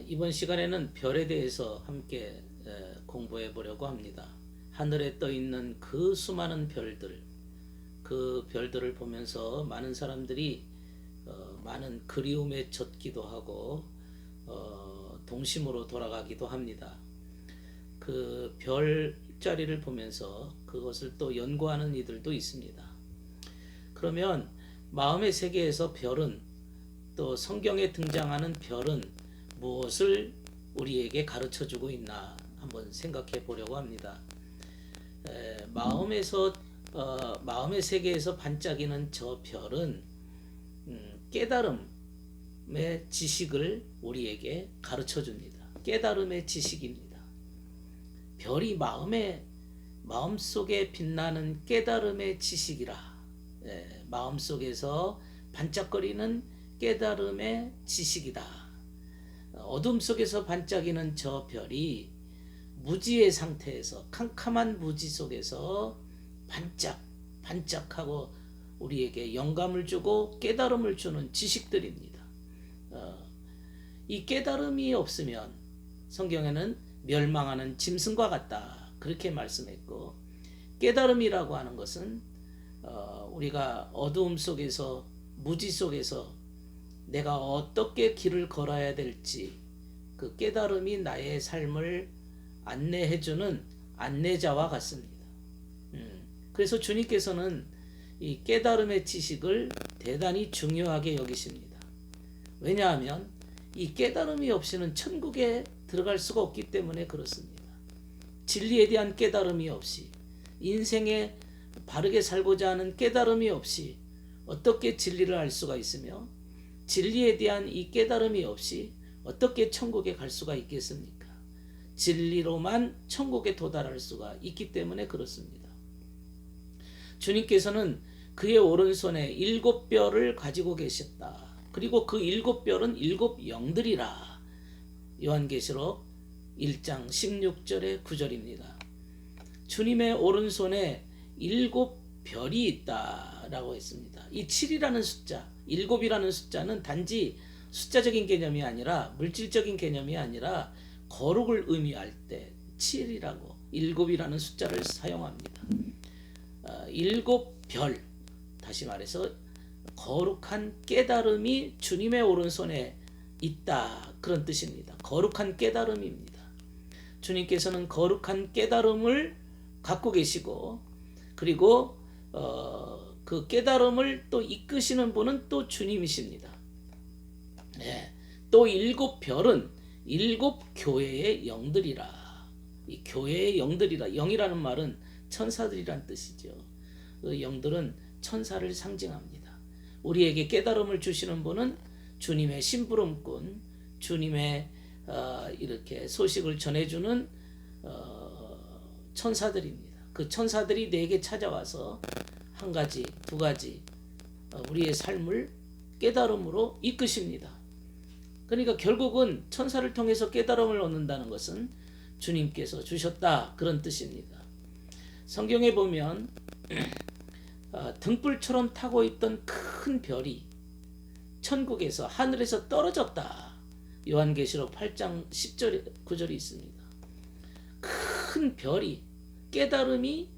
이번 시간에는 별에 대해서 함께 공부해 보려고 합니다. 하늘에 떠 있는 그 수많은 별들, 그 별들을 보면서 많은 사람들이 많은 그리움에 젖기도 하고 동심으로 돌아가기도 합니다. 그 별자리를 보면서 그것을 또 연구하는 이들도 있습니다. 그러면 마음의 세계에서 별은, 또 성경에 등장하는 별은 무엇을 우리에게 가르쳐 주고 있나 한번 생각해 보려고 합니다. 마음의 세계에서 반짝이는 저 별은 깨달음의 지식을 우리에게 가르쳐 줍니다. 깨달음의 지식입니다. 별이 마음속에 빛나는 깨달음의 지식이라. 마음속에서 반짝거리는 깨달음의 지식이다. 어둠 속에서 반짝이는 저 별이 무지의 상태에서, 캄캄한 무지 속에서 반짝하고 우리에게 영감을 주고 깨달음을 주는 지식들입니다. 이 깨달음이 없으면 성경에는 멸망하는 짐승과 같다, 그렇게 말씀했고, 깨달음이라고 하는 것은 우리가 어두움 속에서, 무지 속에서 내가 어떻게 길을 걸어야 될지, 그 깨달음이 나의 삶을 안내해주는 안내자와 같습니다. 그래서 주님께서는 이 깨달음의 지식을 대단히 중요하게 여기십니다. 왜냐하면 이 깨달음이 없이는 천국에 들어갈 수가 없기 때문에 그렇습니다. 진리에 대한 깨달음이 없이, 인생에 바르게 살고자 하는 깨달음이 없이 어떻게 진리를 알 수가 있으며, 진리에 대한 이 깨달음이 없이 어떻게 천국에 갈 수가 있겠습니까? 진리로만 천국에 도달할 수가 있기 때문에 그렇습니다. 주님께서는 그의 오른손에 7별을 가지고 계셨다. 그리고 그 7별은 7영들이라. 요한계시록 1장 16절의 9절입니다. 주님의 오른손에 7별이 있다라고 했습니다. 이 7이라는 숫자, 7이라는 숫자는 단지 숫자적인 개념이 아니라, 물질적인 개념이 아니라 거룩을 의미할 때 7이라고, 7이라는 숫자를 사용합니다. 7별, 다시 말해서 거룩한 깨달음이 주님의 오른손에 있다, 그런 뜻입니다. 거룩한 깨달음입니다. 주님께서는 거룩한 깨달음을 갖고 계시고, 그리고 그 깨달음을 또 이끄시는 분은 또 주님이십니다. 또 7별은 7교회의 영들이라. 이 교회의 영들이라. 영이라는 말은 천사들이란 뜻이죠. 그 영들은 천사를 상징합니다. 우리에게 깨달음을 주시는 분은 주님의 심부름꾼, 주님의 이렇게 소식을 전해주는 천사들입니다. 그 천사들이 내게 찾아와서 한 가지, 두 가지 우리의 삶을 깨달음으로 이끄십니다. 그러니까 결국은 천사를 통해서 깨달음을 얻는다는 것은 주님께서 주셨다, 그런 뜻입니다. 성경에 보면 등불처럼 타고 있던 큰 별이 천국에서, 하늘에서 떨어졌다. 요한계시록 8장 10절 9절이 있습니다. 큰 별이, 깨달음이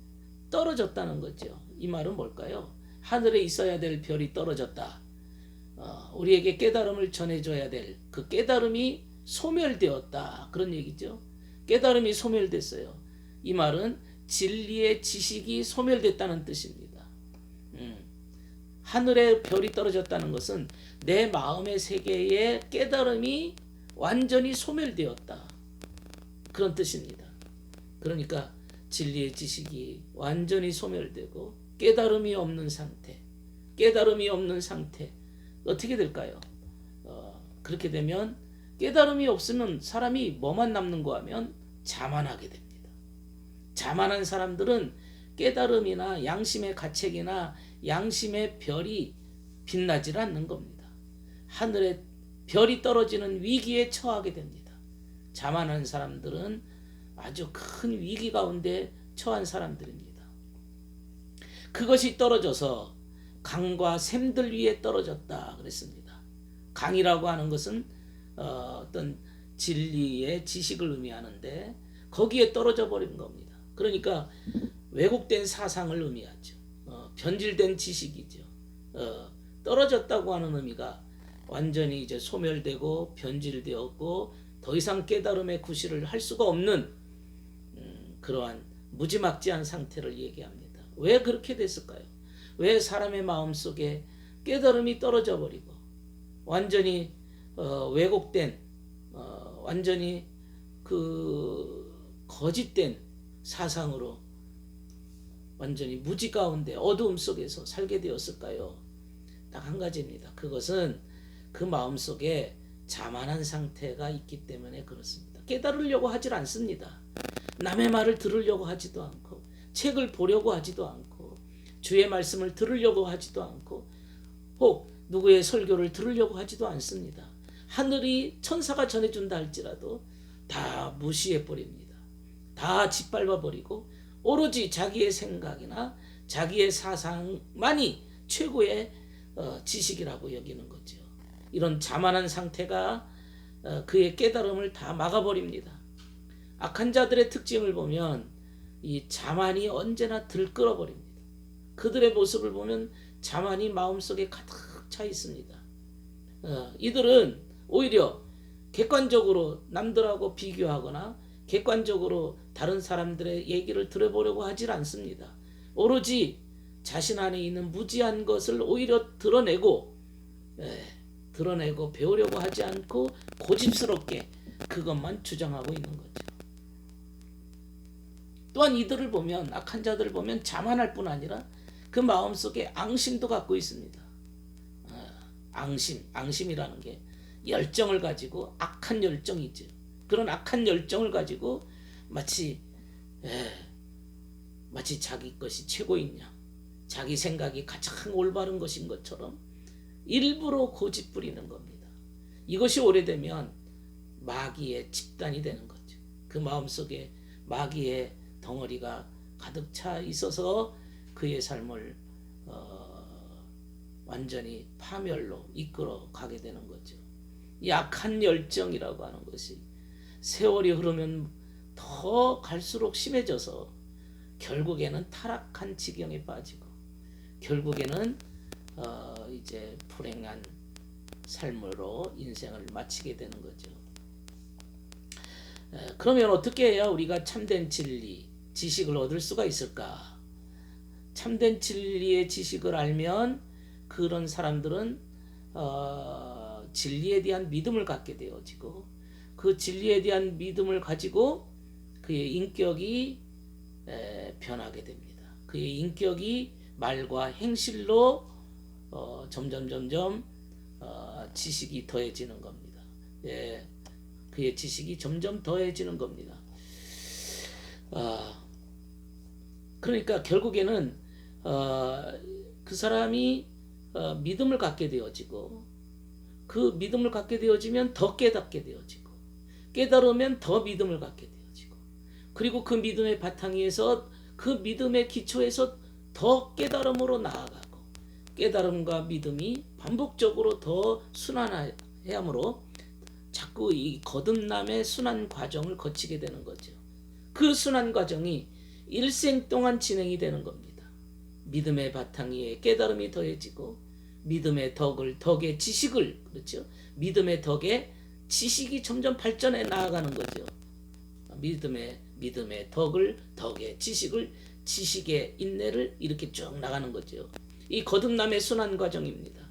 떨어졌다는 거죠. 이 말은 뭘까요? 하늘에 있어야 될 별이 떨어졌다. 우리에게 깨달음을 전해줘야 될 그 깨달음이 소멸되었다, 그런 얘기죠. 깨달음이 소멸됐어요. 이 말은 진리의 지식이 소멸됐다는 뜻입니다. 하늘에 별이 떨어졌다는 것은 내 마음의 세계의 깨달음이 완전히 소멸되었다, 그런 뜻입니다. 그러니까 진리의 지식이 완전히 소멸되고 깨달음이 없는 상태, 어떻게 될까요? 그렇게 되면, 깨달음이 없으면 사람이 뭐만 남는가 하면 자만하게 됩니다. 자만한 사람들은 깨달음이나 양심의 가책이나 양심의 별이 빛나질 않는 겁니다. 하늘에 별이 떨어지는 위기에 처하게 됩니다. 자만한 사람들은 아주 큰 위기 가운데 처한 사람들입니다. 그것이 떨어져서 강과 샘들 위에 떨어졌다 그랬습니다. 강이라고 하는 것은 어떤 진리의 지식을 의미하는데 거기에 떨어져 버린 겁니다. 그러니까 왜곡된 사상을 의미하죠. 변질된 지식이죠. 떨어졌다고 하는 의미가 완전히 이제 소멸되고 변질되었고 더 이상 깨달음의 구실을 할 수가 없는 그러한 무지막지한 상태를 얘기합니다. 왜 그렇게 됐을까요? 왜 사람의 마음속에 깨달음이 떨어져 버리고 완전히 왜곡된 완전히 그 거짓된 사상으로 완전히 무지 가운데 어두움 속에서 살게 되었을까요? 딱 한 가지입니다. 그것은 그 마음속에 자만한 상태가 있기 때문에 그렇습니다. 깨달으려고 하질 않습니다. 남의 말을 들으려고 하지도 않고 책을 보려고 하지도 않고 주의 말씀을 들으려고 하지도 않고 혹 누구의 설교를 들으려고 하지도 않습니다. 하늘이 천사가 전해준다 할지라도 다 무시해버립니다. 다 짓밟아버리고 오로지 자기의 생각이나 자기의 사상만이 최고의 지식이라고 여기는 거죠. 이런 자만한 상태가 그의 깨달음을 다 막아버립니다. 악한 자들의 특징을 보면 이 자만이 언제나 들끓어버립니다. 그들의 모습을 보면 자만이 마음속에 가득 차 있습니다. 이들은 오히려 객관적으로 남들하고 비교하거나 객관적으로 다른 사람들의 얘기를 들어보려고 하질 않습니다. 오로지 자신 안에 있는 무지한 것을 오히려 드러내고 배우려고 하지 않고 고집스럽게 그것만 주장하고 있는 거죠. 또한 이들을 보면 악한 자들을 보면 자만할 뿐 아니라 그 마음속에 앙심도 갖고 있습니다. 앙심이라는 게 열정을 가지고 악한 열정이죠. 그런 악한 열정을 가지고 마치 자기 것이 최고인 양, 자기 생각이 가장 올바른 것인 것처럼 일부러 고집 부리는 겁니다. 이것이 오래되면 마귀의 집단이 되는 거죠. 그 마음속에 마귀의 덩어리가 가득 차 있어서 그의 삶을 완전히 파멸로 이끌어 가게 되는 거죠. 이 악한 열정이라고 하는 것이 세월이 흐르면 더 갈수록 심해져서 결국에는 타락한 지경에 빠지고 결국에는 이제 불행한 삶으로 인생을 마치게 되는 거죠. 그러면 어떻게 해야 우리가 참된 진리, 지식을 얻을 수가 있을까? 참된 진리의 지식을 알면 그런 사람들은 진리에 대한 믿음을 갖게 되어지고 그 진리에 대한 믿음을 가지고 그의 인격이 변하게 됩니다. 그의 인격이 말과 행실로 점점 지식이 더해지는 겁니다. 그의 지식이 점점 더해지는 겁니다. 그러니까 결국에는 그 사람이 믿음을 갖게 되어지고 그 믿음을 갖게 되어지면 더 깨닫게 되어지고 깨달으면 더 믿음을 갖게 되어지고 그리고 그 믿음의 바탕위에서 그 믿음의 기초에서 더 깨달음으로 나아가고 깨달음과 믿음이 반복적으로 더 순환하므로 자꾸 이 거듭남의 순환 과정을 거치게 되는 거죠. 그 순환 과정이 일생 동안 진행이 되는 겁니다. 믿음의 바탕 위에 깨달음이 더해지고 믿음의 덕의 지식을 그렇죠. 믿음의 덕에 지식이 점점 발전해 나아가는 거죠. 믿음의 덕의 지식의 인내를 이렇게 쭉 나가는 거죠. 이 거듭남의 순환 과정입니다.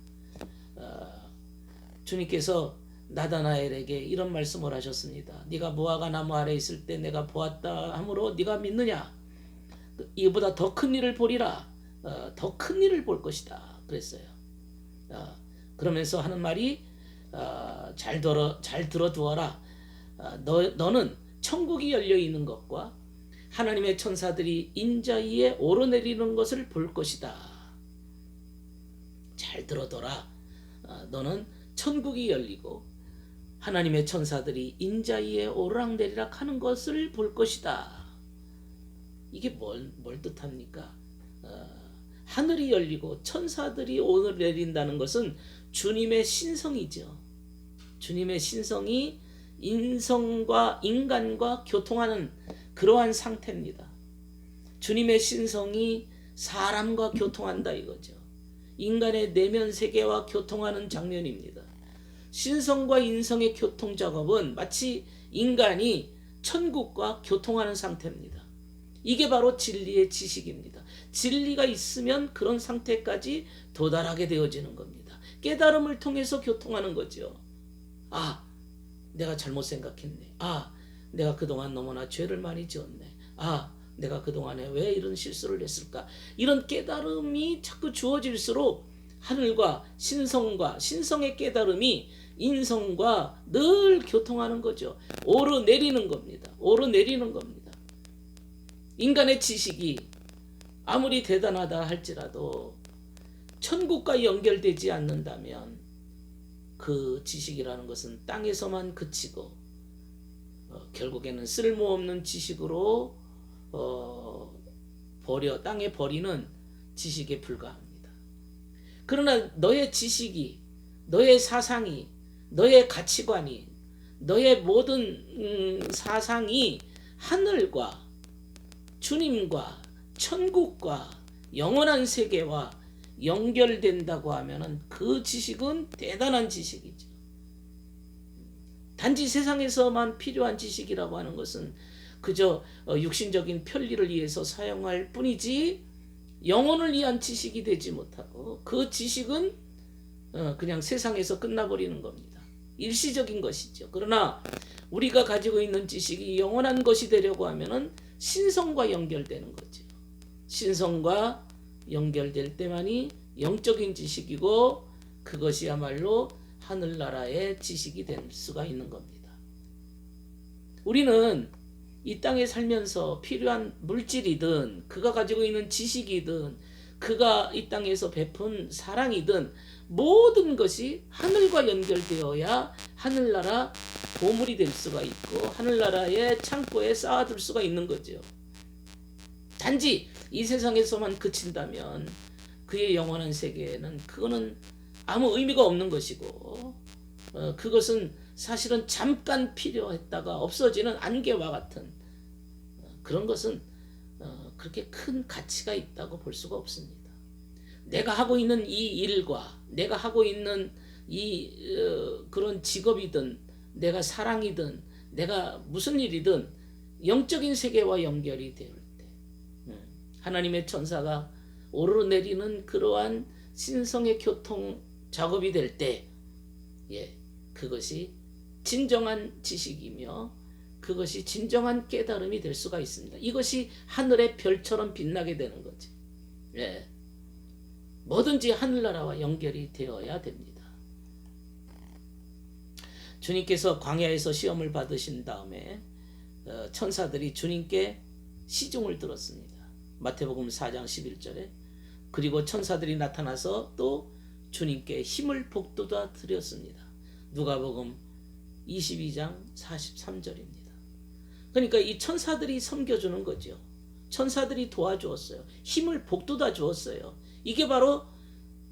주님께서 나다나엘에게 이런 말씀을 하셨습니다. 네가 무화과 나무 아래 있을 때 내가 보았다 하므로 네가 믿느냐? 이보다 더 큰 일을 보리라. 더 큰 일을 볼 것이다. 그랬어요. 그러면서 하는 말이 잘 들어두어라. 너는 천국이 열려 있는 것과 하나님의 천사들이 인자 위에 오르내리는 것을 볼 것이다. 잘 들어둬라. 너는 천국이 열리고 하나님의 천사들이 인자 위에 오르락내리락 하는 것을 볼 것이다. 이게 뭘 뜻합니까? 하늘이 열리고 천사들이 오르내린다는 것은 주님의 신성이죠. 주님의 신성이 인성과 인간과 교통하는 그러한 상태입니다. 주님의 신성이 사람과 교통한다 이거죠. 인간의 내면 세계와 교통하는 장면입니다. 신성과 인성의 교통 작업은 마치 인간이 천국과 교통하는 상태입니다. 이게 바로 진리의 지식입니다. 진리가 있으면 그런 상태까지 도달하게 되어지는 겁니다. 깨달음을 통해서 교통하는 거죠. 아, 내가 잘못 생각했네. 아, 내가 그동안 너무나 죄를 많이 지었네. 아, 내가 그동안에 왜 이런 실수를 했을까? 이런 깨달음이 자꾸 주어질수록 하늘과 신성과 신성의 깨달음이 인성과 늘 교통하는 거죠. 오르내리는 겁니다. 오르내리는 겁니다. 인간의 지식이 아무리 대단하다 할지라도 천국과 연결되지 않는다면 그 지식이라는 것은 땅에서만 그치고 결국에는 쓸모없는 지식으로 땅에 버리는 지식에 불과합니다. 그러나 너의 지식이, 너의 사상이, 너의 가치관이, 너의 모든 사상이 하늘과 주님과 천국과 영원한 세계와 연결된다고 하면은 그 지식은 대단한 지식이죠. 단지 세상에서만 필요한 지식이라고 하는 것은 그저 육신적인 편리를 위해서 사용할 뿐이지 영혼을 위한 지식이 되지 못하고 그 지식은 그냥 세상에서 끝나버리는 겁니다. 일시적인 것이죠. 그러나 우리가 가지고 있는 지식이 영원한 것이 되려고 하면은 신성과 연결되는 거죠. 신성과 연결될 때만이 영적인 지식이고 그것이야말로 하늘나라의 지식이 될 수가 있는 겁니다. 우리는 이 땅에 살면서 필요한 물질이든 그가 가지고 있는 지식이든 그가 이 땅에서 베푼 사랑이든 모든 것이 하늘과 연결되어야 하늘나라 보물이 될 수가 있고 하늘나라의 창고에 쌓아둘 수가 있는 거죠. 단지 이 세상에서만 그친다면 그의 영원한 세계에는 그거는 아무 의미가 없는 것이고 그것은 사실은 잠깐 필요했다가 없어지는 안개와 같은 그런 것은 그렇게 큰 가치가 있다고 볼 수가 없습니다. 내가 하고 있는 이 일과 내가 하고 있는 이 그런 직업이든 내가 사랑이든 내가 무슨 일이든 영적인 세계와 연결이 될 때 하나님의 천사가 오르내리는 그러한 신성의 교통 작업이 될 때 그것이 진정한 지식이며 그것이 진정한 깨달음이 될 수가 있습니다. 이것이 하늘의 별처럼 빛나게 되는 거지. 뭐든지 하늘나라와 연결이 되어야 됩니다. 주님께서 광야에서 시험을 받으신 다음에 천사들이 주님께 시중을 들었습니다. 마태복음 4장 11절에 그리고 천사들이 나타나서 또 주님께 힘을 북돋아 드렸습니다. 누가복음 22장 43절입니다. 그러니까 이 천사들이 섬겨주는 거죠. 천사들이 도와주었어요. 힘을 북돋아 주었어요. 이게 바로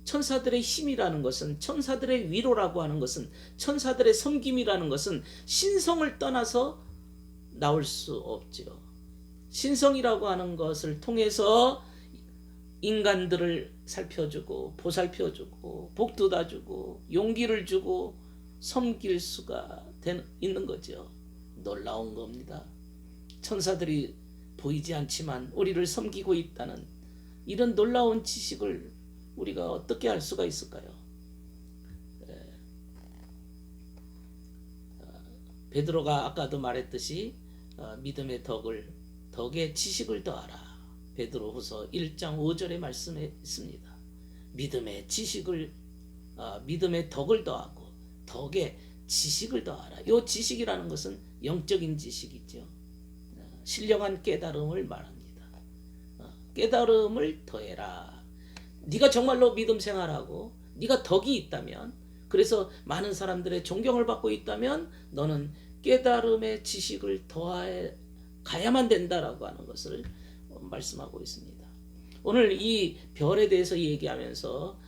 천사들의 힘이라는 것은 천사들의 위로라고 하는 것은 천사들의 섬김이라는 것은 신성을 떠나서 나올 수 없죠. 신성이라고 하는 것을 통해서 인간들을 살펴주고 보살펴주고 복돋아주고 용기를 주고 섬길 수가 있는 거죠. 놀라운 겁니다. 천사들이 보이지 않지만 우리를 섬기고 있다는 이런 놀라운 지식을 우리가 어떻게 알 수가 있을까요? 베드로가 아까도 말했듯이 믿음의 덕에 지식을 더하라. 베드로후서 1장 5절에 말씀에 있습니다. 믿음의 덕을 더하고 덕에 지식을 더하라. 이 지식이라는 것은 영적인 지식이죠. 신령한 깨달음을 말합니다. 깨달음을 더해라. 네가 정말로 믿음 생활하고 네가 덕이 있다면 그래서 많은 사람들의 존경을 받고 있다면 너는 깨달음의 지식을 더해 가야만 된다라고 하는 것을 말씀하고 있습니다. 오늘 이 별에 대해서 얘기하면서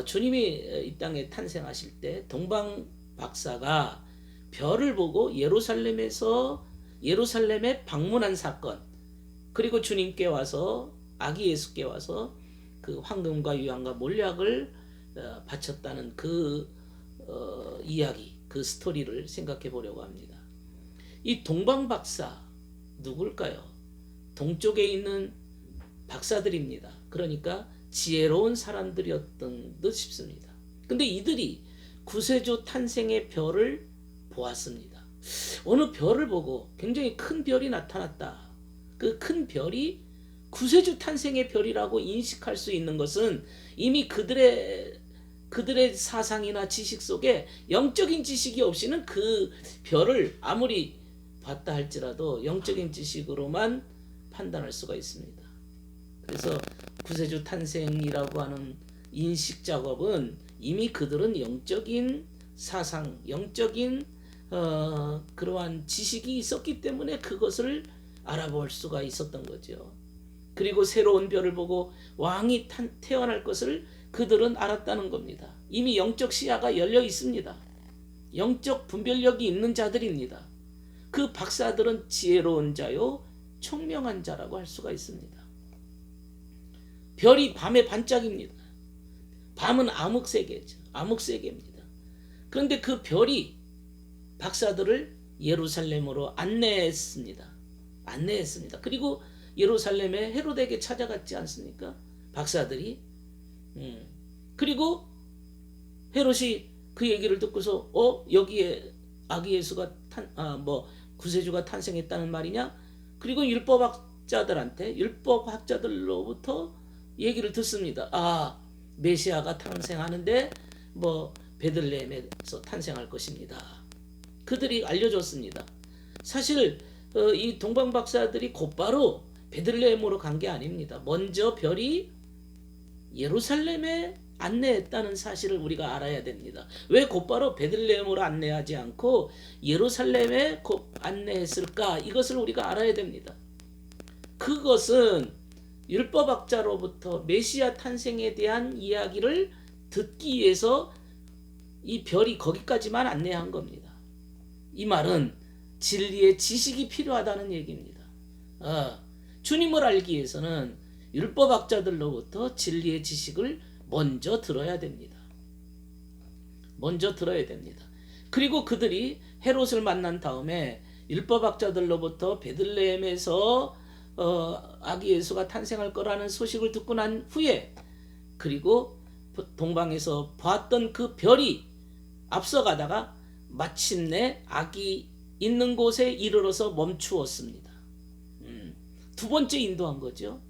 주님이 이 땅에 탄생하실 때 동방 박사가 별을 보고 예루살렘에 방문한 사건, 그리고 주님께 와서 아기 예수께 와서 그 황금과 유황과 몰약을 바쳤다는 그 이야기, 그 스토리를 생각해 보려고 합니다. 이 동방 박사 누굴까요? 동쪽에 있는 박사들입니다. 그러니까 지혜로운 사람들이었던 듯 싶습니다. 근데 이들이 구세주 탄생의 별을 보았습니다. 어느 별을 보고 굉장히 큰 별이 나타났다. 그 큰 별이 구세주 탄생의 별이라고 인식할 수 있는 것은 이미 그들의 사상이나 지식 속에 영적인 지식이 없이는 그 별을 아무리 봤다 할지라도 영적인 지식으로만 판단할 수가 있습니다. 그래서 구세주 탄생이라고 하는 인식 작업은 이미 그들은 영적인 사상, 영적인 그러한 지식이 있었기 때문에 그것을 알아볼 수가 있었던 거죠. 그리고 새로운 별을 보고 왕이 태어날 것을 그들은 알았다는 겁니다. 이미 영적 시야가 열려 있습니다. 영적 분별력이 있는 자들입니다. 그 박사들은 지혜로운 자요 총명한 자라고 할 수가 있습니다. 별이 밤에 반짝입니다. 밤은 암흑세계죠. 암흑세계입니다. 그런데 그 별이 박사들을 예루살렘으로 안내했습니다. 그리고 예루살렘에 헤로데에게 찾아갔지 않습니까? 박사들이. 그리고 헤롯이 그 얘기를 듣고서 여기에 아기 예수가 구세주가 탄생했다는 말이냐? 그리고 율법학자들로부터 얘기를 듣습니다. 메시아가 탄생하는데 베들레헴에서 탄생할 것입니다. 그들이 알려줬습니다. 사실 이 동방 박사들이 곧바로 베들레헴으로 간 게 아닙니다. 먼저 별이 예루살렘에 안내했다는 사실을 우리가 알아야 됩니다. 왜 곧바로 베들레헴으로 안내하지 않고 예루살렘에 안내했을까? 이것을 우리가 알아야 됩니다. 그것은 율법학자로부터 메시아 탄생에 대한 이야기를 듣기 위해서 이 별이 거기까지만 안내한 겁니다. 이 말은 진리의 지식이 필요하다는 얘기입니다. 주님을 알기 위해서는 율법학자들로부터 진리의 지식을 먼저 들어야 됩니다. 그리고 그들이 헤롯을 만난 다음에 율법학자들로부터 베들레헴에서 아기 예수가 탄생할 거라는 소식을 듣고 난 후에, 그리고 동방에서 봤던 그 별이 앞서가다가 마침내 아기 있는 곳에 이르러서 멈추었습니다. 두 번째 인도한 거죠.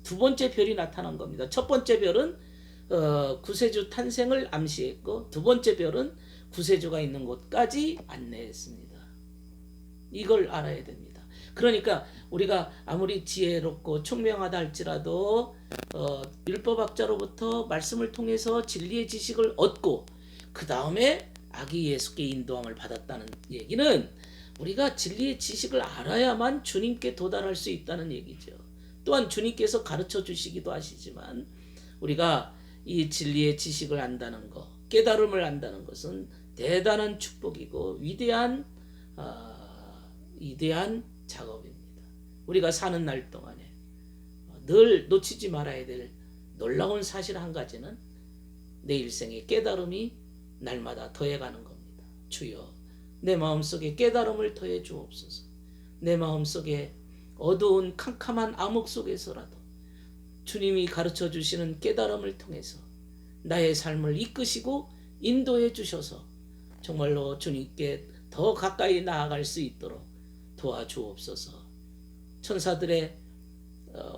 두 번째 별이 나타난 겁니다. 첫 번째 별은 구세주 탄생을 암시했고, 두 번째 별은 구세주가 있는 곳까지 안내했습니다. 이걸 알아야 됩니다. 그러니까 우리가 아무리 지혜롭고 총명하다 할지라도 율법학자로부터 말씀을 통해서 진리의 지식을 얻고 그 다음에 아기 예수께 인도함을 받았다는 얘기는 우리가 진리의 지식을 알아야만 주님께 도달할 수 있다는 얘기죠. 또한 주님께서 가르쳐 주시기도 하시지만 우리가 이 진리의 지식을 안다는 것, 깨달음을 안다는 것은 대단한 축복이고 위대한 작업입니다. 우리가 사는 날 동안에 늘 놓치지 말아야 될 놀라운 사실 한 가지는 내 일생의 깨달음이 날마다 더해가는 겁니다. 주여, 내 마음속에 깨달음을 더해 주옵소서. 내 마음속에 어두운 캄캄한 암흑 속에서라도 주님이 가르쳐 주시는 깨달음을 통해서 나의 삶을 이끄시고 인도해 주셔서 정말로 주님께 더 가까이 나아갈 수 있도록 도와주옵소서. 천사들의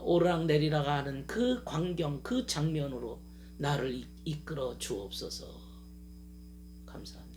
오르락내리락 하는 그 광경, 그 장면으로 나를 이끌어 주옵소서. 감사합니다.